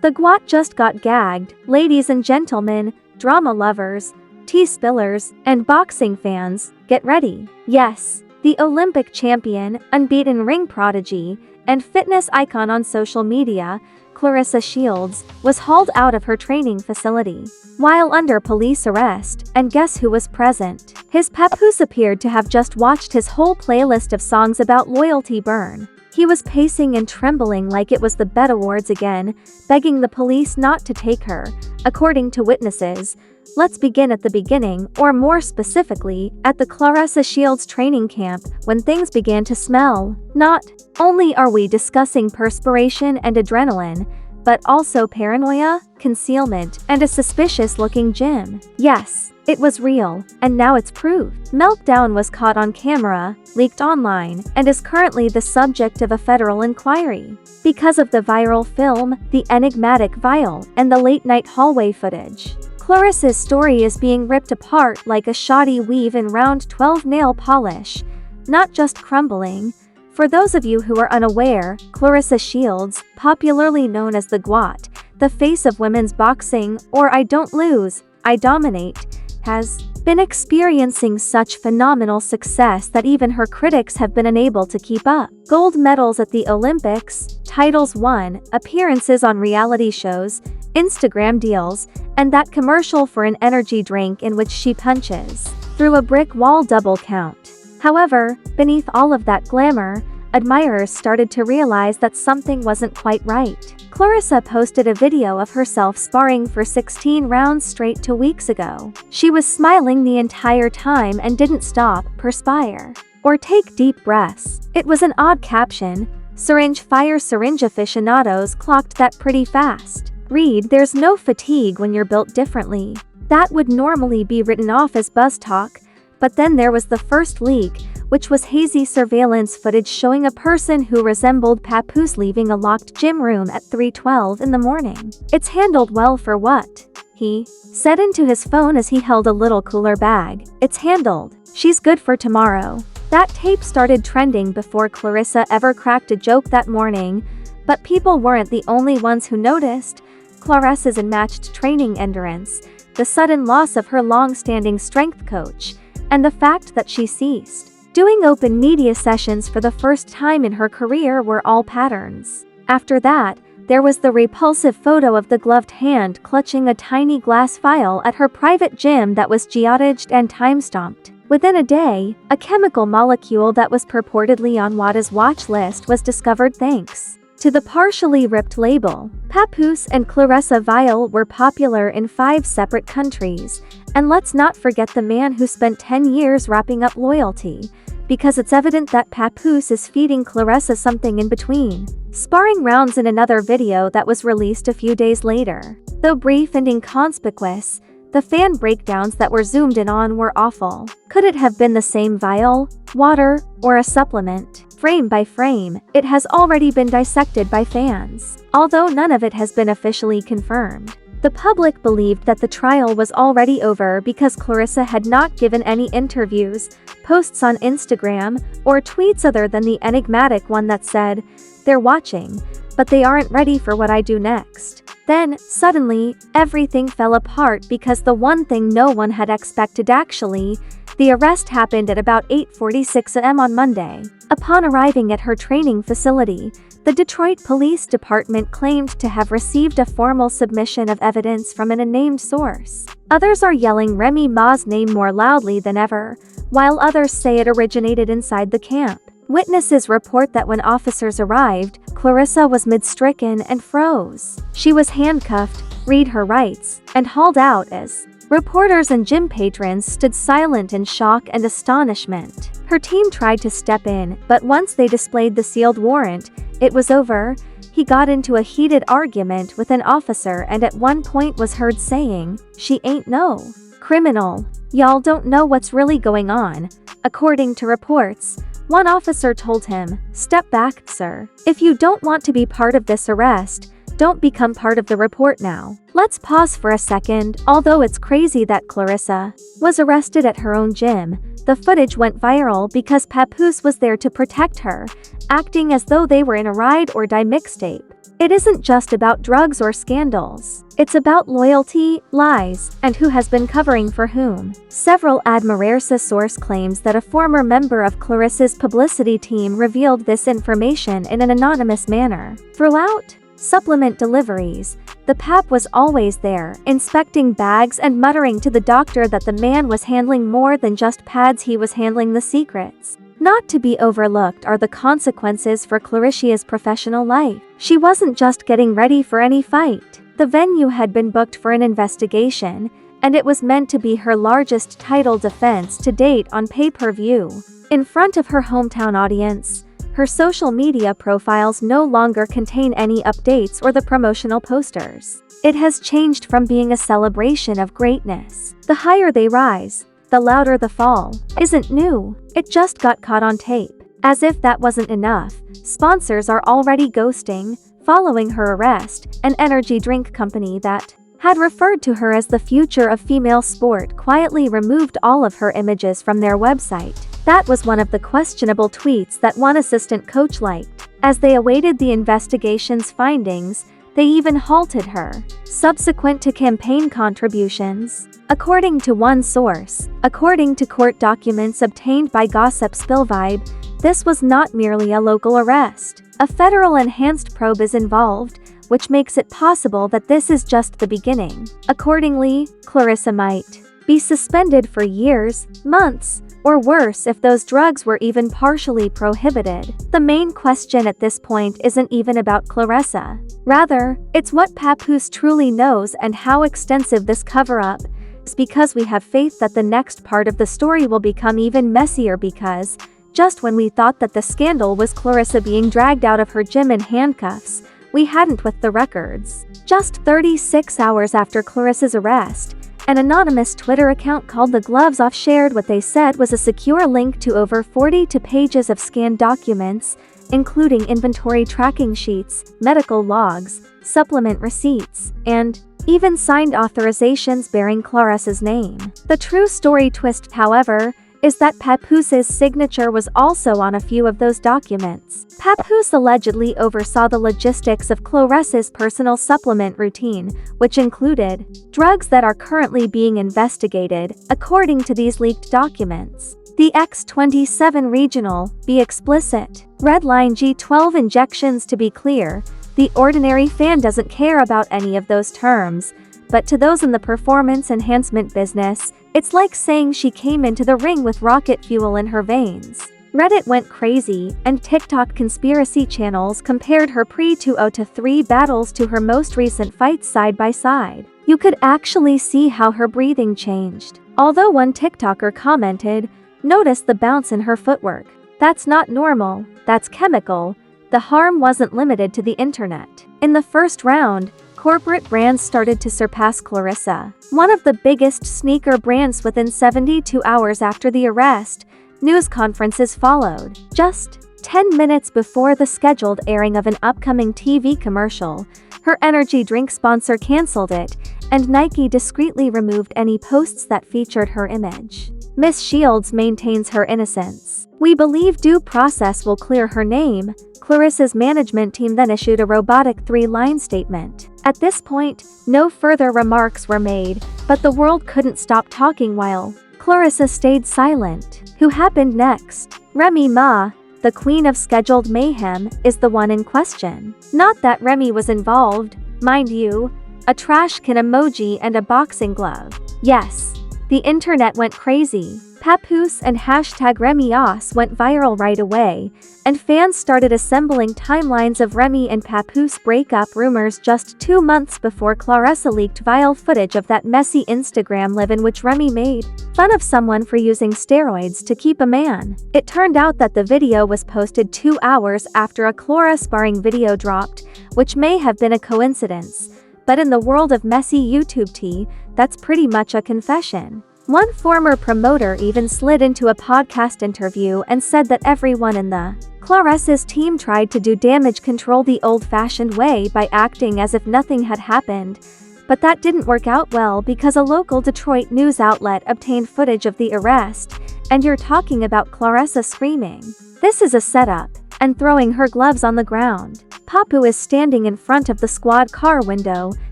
The gwot just got gagged. Ladies and gentlemen, drama lovers, tea spillers, and boxing fans, get ready. Yes, the Olympic champion, unbeaten ring prodigy, and fitness icon on social media, Claressa Shields, was hauled out of her training facility while under police arrest, and guess who was present? His Papoose appeared to have just watched his whole playlist of songs about loyalty burn. He was pacing and trembling like it was the Bet Awards again, begging the police not to take her. According to witnesses, let's begin at the beginning, or more specifically, at the Claressa Shields training camp, when things began to smell. Not only are we discussing perspiration and adrenaline, but also paranoia, concealment, and a suspicious-looking gym. Yes, it was real, and now it's proved. Meltdown was caught on camera, leaked online, and is currently the subject of a federal inquiry because of the viral film, the enigmatic vial, and the late-night hallway footage. Claressa's story is being ripped apart like a shoddy weave in round 12 nail polish, not just crumbling. For those of you who are unaware, Claressa Shields, popularly known as the gwot, the face of women's boxing, or I don't lose, I dominate, has been experiencing such phenomenal success that even her critics have been unable to keep up. Gold medals at the Olympics, titles won, appearances on reality shows, Instagram deals, and that commercial for an energy drink in which she punches through a brick wall double count. However, beneath all of that glamour, admirers started to realize that something wasn't quite right. Claressa posted a video of herself sparring for 16 rounds straight 2 weeks ago. She was smiling the entire time and didn't stop, perspire, or take deep breaths. It was an odd caption. Syringe fire syringe aficionados clocked that pretty fast. Read, there's no fatigue when you're built differently. That would normally be written off as buzz talk, but then there was the first leak, which was hazy surveillance footage showing a person who resembled Papoose leaving a locked gym room at 3:12 in the morning. It's handled well for what? He said into his phone as he held a little cooler bag. It's handled. She's good for tomorrow. That tape started trending before Claressa ever cracked a joke that morning, but people weren't the only ones who noticed. Claressa's unmatched training endurance, the sudden loss of her long-standing strength coach, and the fact that she ceased doing open media sessions for the first time in her career were all patterns. After that, there was the repulsive photo of the gloved hand clutching a tiny glass vial at her private gym that was geotaged and time-stamped. Within a day, a chemical molecule that was purportedly on WADA's watch list was discovered thanks to the partially ripped label. Papoose and Claressa vial were popular in 5 separate countries, and let's not forget the man who spent 10 years wrapping up loyalty, because it's evident that Papoose is feeding Claressa something in between. Sparring rounds in another video that was released a few days later. Though brief and inconspicuous, the fan breakdowns that were zoomed in on were awful. Could it have been the same vial, water, or a supplement? Frame by frame, it has already been dissected by fans, although none of it has been officially confirmed. The public believed that the trial was already over because Claressa had not given any interviews, posts on Instagram, or tweets other than the enigmatic one that said, "They're watching, but they aren't ready for what I do next." Then, suddenly, everything fell apart because the one thing no one had expected actually, the arrest happened at about 8:46 a.m. on Monday. Upon arriving at her training facility, the Detroit Police Department claimed to have received a formal submission of evidence from an unnamed source. Others are yelling Remy Ma's name more loudly than ever, while others say it originated inside the camp. Witnesses report that when officers arrived, Claressa was mid-stricken and froze. She was handcuffed, read her rights, and hauled out as reporters and gym patrons stood silent in shock and astonishment. Her team tried to step in, but once they displayed the sealed warrant, it was over. He got into a heated argument with an officer and at one point was heard saying, "She ain't no criminal. Y'all don't know what's really going on." According to reports, one officer told him, "Step back, sir. If you don't want to be part of this arrest, don't become part of the report now." Let's pause for a second. Although it's crazy that Claressa was arrested at her own gym, the footage went viral because Papoose was there to protect her, acting as though they were in a ride or die mixtape. It isn't just about drugs or scandals. It's about loyalty, lies, and who has been covering for whom. Several Admirersa source claims that a former member of Claressa's publicity team revealed this information in an anonymous manner. Throughout supplement deliveries, the pap was always there, inspecting bags and muttering to the doctor that the man was handling more than just pads, he was handling the secrets. Not to be overlooked are the consequences for Claressa's professional life. She wasn't just getting ready for any fight. The venue had been booked for an investigation, and it was meant to be her largest title defense to date on pay-per-view. In front of her hometown audience, her social media profiles no longer contain any updates or the promotional posters. It has changed from being a celebration of greatness. The higher they rise, the louder the fall. Isn't new. It just got caught on tape. As if that wasn't enough, sponsors are already ghosting, following her arrest. An energy drink company that had referred to her as the future of female sport quietly removed all of her images from their website. That was one of the questionable tweets that one assistant coach liked. As they awaited the investigation's findings, they even halted her. Subsequent to campaign contributions, according to one source, according to court documents obtained by Gossip Spillvibe, this was not merely a local arrest. A federal enhanced probe is involved, which makes it possible that this is just the beginning. Accordingly, Claressa might be suspended for years, months, or worse if those drugs were even partially prohibited. The main question at this point isn't even about Claressa. Rather, it's what Papoose truly knows and how extensive this cover-up is, because we have faith that the next part of the story will become even messier, because just when we thought that the scandal was Claressa being dragged out of her gym in handcuffs, we hadn't with the records. Just 36 hours after Claressa's arrest, an anonymous Twitter account called The Gloves Off shared what they said was a secure link to over 42 pages of scanned documents, including inventory tracking sheets, medical logs, supplement receipts, and even signed authorizations bearing Claressa's name. The true story twist, however, is that Papoose's signature was also on a few of those documents. Papoose allegedly oversaw the logistics of Claressa's personal supplement routine, which included drugs that are currently being investigated, according to these leaked documents. The X27 Regional, be explicit, Redline G12 injections. To be clear, the ordinary fan doesn't care about any of those terms, but to those in the performance enhancement business, it's like saying she came into the ring with rocket fuel in her veins. Reddit went crazy, and TikTok conspiracy channels compared her pre-2003 battles to her most recent fights side by side. You could actually see how her breathing changed. Although one TikToker commented, "Notice the bounce in her footwork. That's not normal, that's chemical." The harm wasn't limited to the internet. In the first round, corporate brands started to surpass Claressa. One of the biggest sneaker brands within 72 hours after the arrest, news conferences followed. Just 10 minutes before the scheduled airing of an upcoming TV commercial, her energy drink sponsor canceled it, and Nike discreetly removed any posts that featured her image. Miss Shields maintains her innocence. "We believe due process will clear her name," Claressa's management team then issued a robotic 3-line statement. At this point, no further remarks were made, but the world couldn't stop talking while Claressa stayed silent. Who happened next? Remy Ma, the queen of scheduled mayhem, is the one in question. Not that Remy was involved, mind you. A trash can emoji and a boxing glove. Yes. The internet went crazy. Papoose and #RemyOs went viral right away, and fans started assembling timelines of Remy and Papoose breakup rumors just 2 months before Claressa leaked vile footage of that messy Instagram live in which Remy made fun of someone for using steroids to keep a man. It turned out that the video was posted 2 hours after a Claressa sparring video dropped, which may have been a coincidence, but in the world of messy YouTube tea, that's pretty much a confession. One former promoter even slid into a podcast interview and said that everyone in the Claressa's team tried to do damage control the old-fashioned way by acting as if nothing had happened, but that didn't work out well because a local Detroit news outlet obtained footage of the arrest, and you're talking about Claressa screaming, "This is a setup," and throwing her gloves on the ground. Papoose is standing in front of the squad car window,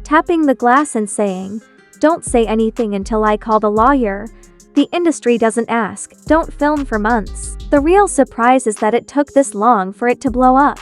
tapping the glass and saying, "Don't say anything until I call the lawyer. The industry doesn't ask, don't film for months." The real surprise is that it took this long for it to blow up.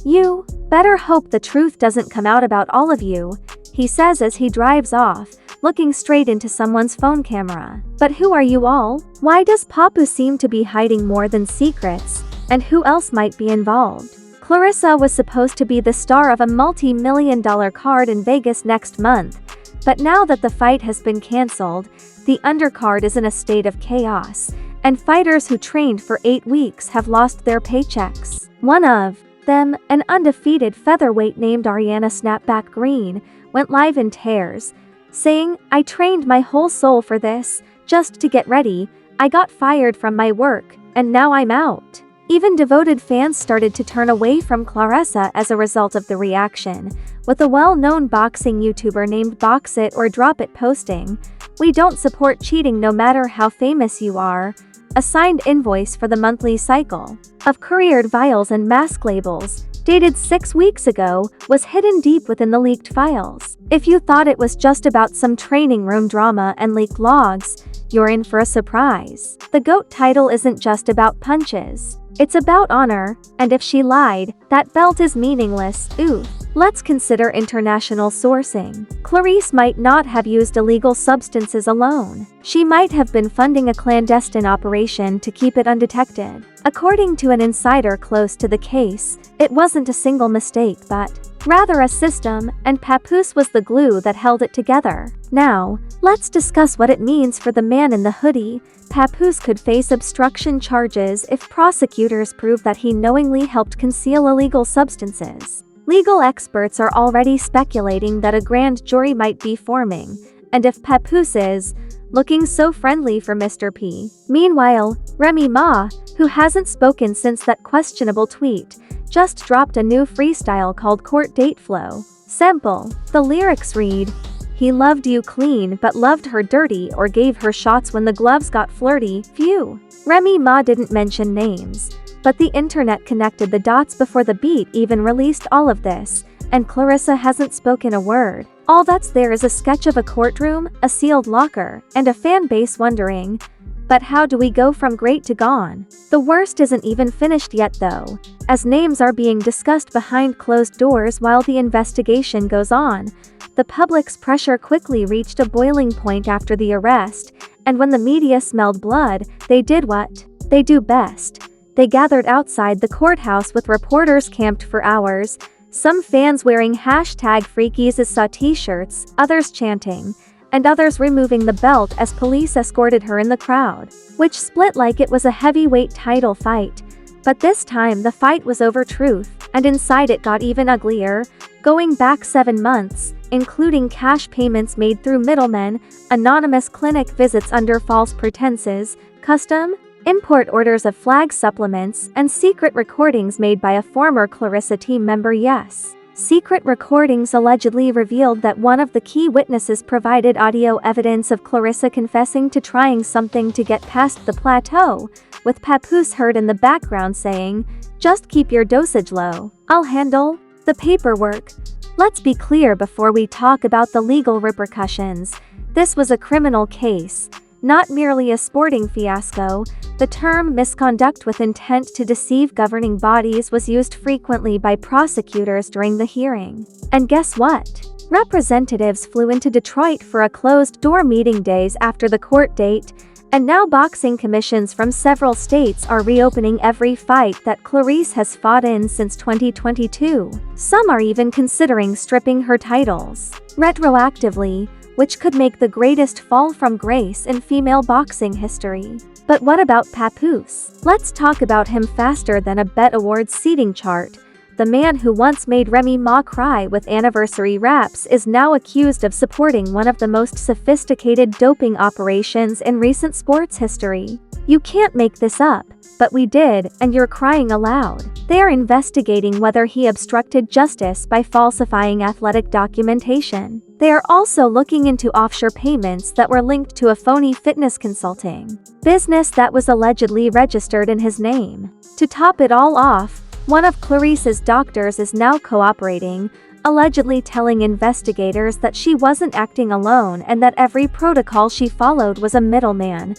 "You better hope the truth doesn't come out about all of you," he says as he drives off, looking straight into someone's phone camera. But who are you all? Why does Papoose seem to be hiding more than secrets? And who else might be involved? Claressa was supposed to be the star of a multi-million-dollar card in Vegas next month, but now that the fight has been cancelled, the undercard is in a state of chaos, and fighters who trained for 8 weeks have lost their paychecks. One of them, an undefeated featherweight named Ariana Snapback Green, went live in tears, saying, "I trained my whole soul for this, just to get ready. I got fired from my work, and now I'm out." Even devoted fans started to turn away from Claressa as a result of the reaction, with a well-known boxing YouTuber named Box It or Drop It posting, "We don't support cheating no matter how famous you are." A signed invoice for the monthly cycle of couriered vials and mask labels, dated 6 weeks ago, was hidden deep within the leaked files. If you thought it was just about some training room drama and leaked logs, you're in for a surprise. The GOAT title isn't just about punches. It's about honor, and if she lied, that belt is meaningless. Oof. Let's consider international sourcing. Claressa might not have used illegal substances alone. She might have been funding a clandestine operation to keep it undetected. According to an insider close to the case, it wasn't a single mistake but rather a system, and Papoose was the glue that held it together. Now, let's discuss what it means for the man in the hoodie. Papoose could face obstruction charges if prosecutors prove that he knowingly helped conceal illegal substances. Legal experts are already speculating that a grand jury might be forming, and if Papoose is looking so friendly for Mr. P. Meanwhile, Remy Ma, who hasn't spoken since that questionable tweet, just dropped a new freestyle called Court Date Flow. Simple. The lyrics read, "He loved you clean but loved her dirty or gave her shots when the gloves got flirty." Phew. Remy Ma didn't mention names, but the internet connected the dots before the beat even released all of this, and Claressa hasn't spoken a word. All that's there is a sketch of a courtroom, a sealed locker, and a fan base wondering, but how do we go from great to gone? The worst isn't even finished yet though, as names are being discussed behind closed doors while the investigation goes on. The public's pressure quickly reached a boiling point after the arrest, and when the media smelled blood, they did what they do best. They gathered outside the courthouse with reporters camped for hours, some fans wearing #FreakySA t-shirts, others chanting, and others removing the belt as police escorted her in the crowd, which split like it was a heavyweight title fight. But this time the fight was over truth, and inside it got even uglier, going back 7 months, including cash payments made through middlemen, anonymous clinic visits under false pretenses, custom import orders of flag supplements, and secret recordings made by a former Claressa team member. Yes. Secret recordings allegedly revealed that one of the key witnesses provided audio evidence of Claressa confessing to trying something to get past the plateau, with Papoose heard in the background saying, "Just keep your dosage low. I'll handle the paperwork." Let's be clear before we talk about the legal repercussions. This was a criminal case, not merely a sporting fiasco. The term misconduct with intent to deceive governing bodies was used frequently by prosecutors during the hearing. And guess what? Representatives flew into Detroit for a closed-door meeting days after the court date, and now boxing commissions from several states are reopening every fight that Claressa has fought in since 2022. Some are even considering stripping her titles retroactively, which could make the greatest fall from grace in female boxing history. But what about Papoose? Let's talk about him faster than a Bet Awards seating chart. The man who once made Remy Ma cry with anniversary raps is now accused of supporting one of the most sophisticated doping operations in recent sports history. You can't make this up, but we did, and you're crying aloud. They are investigating whether he obstructed justice by falsifying athletic documentation. They are also looking into offshore payments that were linked to a phony fitness consulting business that was allegedly registered in his name. To top it all off, One of Clarissa's doctors is now cooperating, allegedly telling investigators that she wasn't acting alone and that every protocol she followed was a middleman.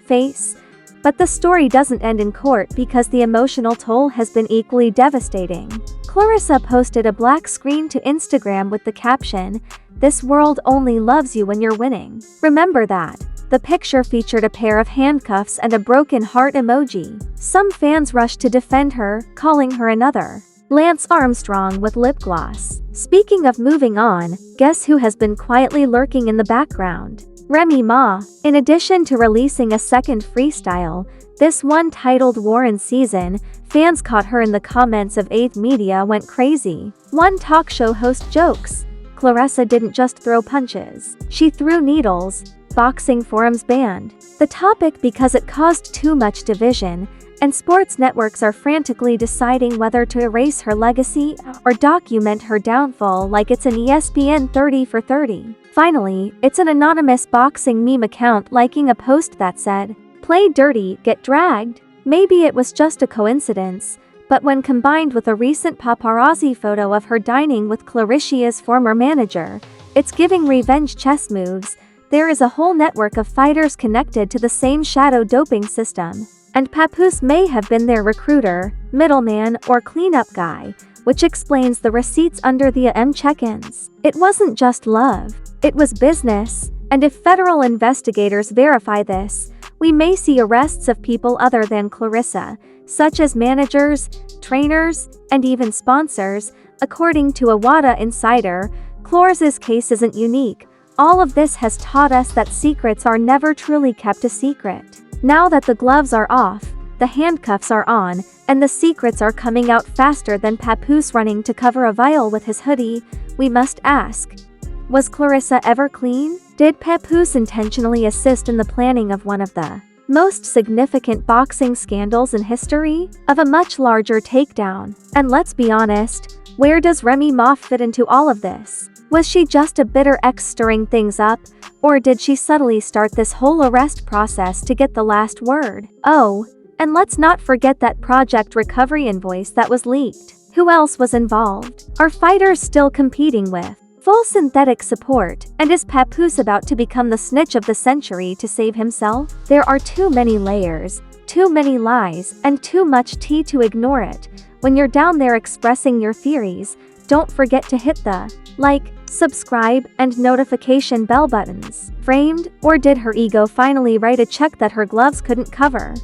Face. But the story doesn't end in court because the emotional toll has been equally devastating. Claressa posted a black screen to Instagram with the caption, "This world only loves you when you're winning. Remember that." The picture featured a pair of handcuffs and a broken heart emoji. Some fans rushed to defend her, calling her another Lance Armstrong with lip gloss. Speaking of moving on, guess who has been quietly lurking in the background? Remy Ma. In addition to releasing a second freestyle, this one titled War in Season, fans caught her in the comments of 8th Media went crazy. One talk show host jokes, "Claressa didn't just throw punches. She threw needles." Boxing forums banned the topic because it caused too much division, and sports networks are frantically deciding whether to erase her legacy or document her downfall like it's an ESPN 30 for 30. Finally, it's an anonymous boxing meme account liking a post that said, "Play dirty, get dragged." Maybe it was just a coincidence, but when combined with a recent paparazzi photo of her dining with Clarissa's former manager, it's giving revenge chess moves. There is a whole network of fighters connected to the same shadow doping system, and Papoose may have been their recruiter, middleman, or cleanup guy, which explains the receipts under the check-ins. It wasn't just love, it was business, and if federal investigators verify this, we may see arrests of people other than Claressa, such as managers, trainers, and even sponsors. According to a WADA insider, Clarissa's case isn't unique. All of this has taught us that secrets are never truly kept a secret. Now that the gloves are off, the handcuffs are on, and the secrets are coming out faster than Papoose running to cover a vial with his hoodie, we must ask, was Claressa ever clean? Did Papoose intentionally assist in the planning of one of the most significant boxing scandals in history? Of a much larger takedown? And let's be honest, where does Remy Ma fit into all of this? Was she just a bitter ex stirring things up, or did she subtly start this whole arrest process to get the last word? Oh, and let's not forget that Project Recovery invoice that was leaked. Who else was involved? Are fighters still competing with full synthetic support? And is Papoose about to become the snitch of the century to save himself? There are too many layers, too many lies, and too much tea to ignore it. When you're down there expressing your theories, don't forget to hit the like, subscribe, and notification bell buttons. Framed, or did her ego finally write a check that her gloves couldn't cover?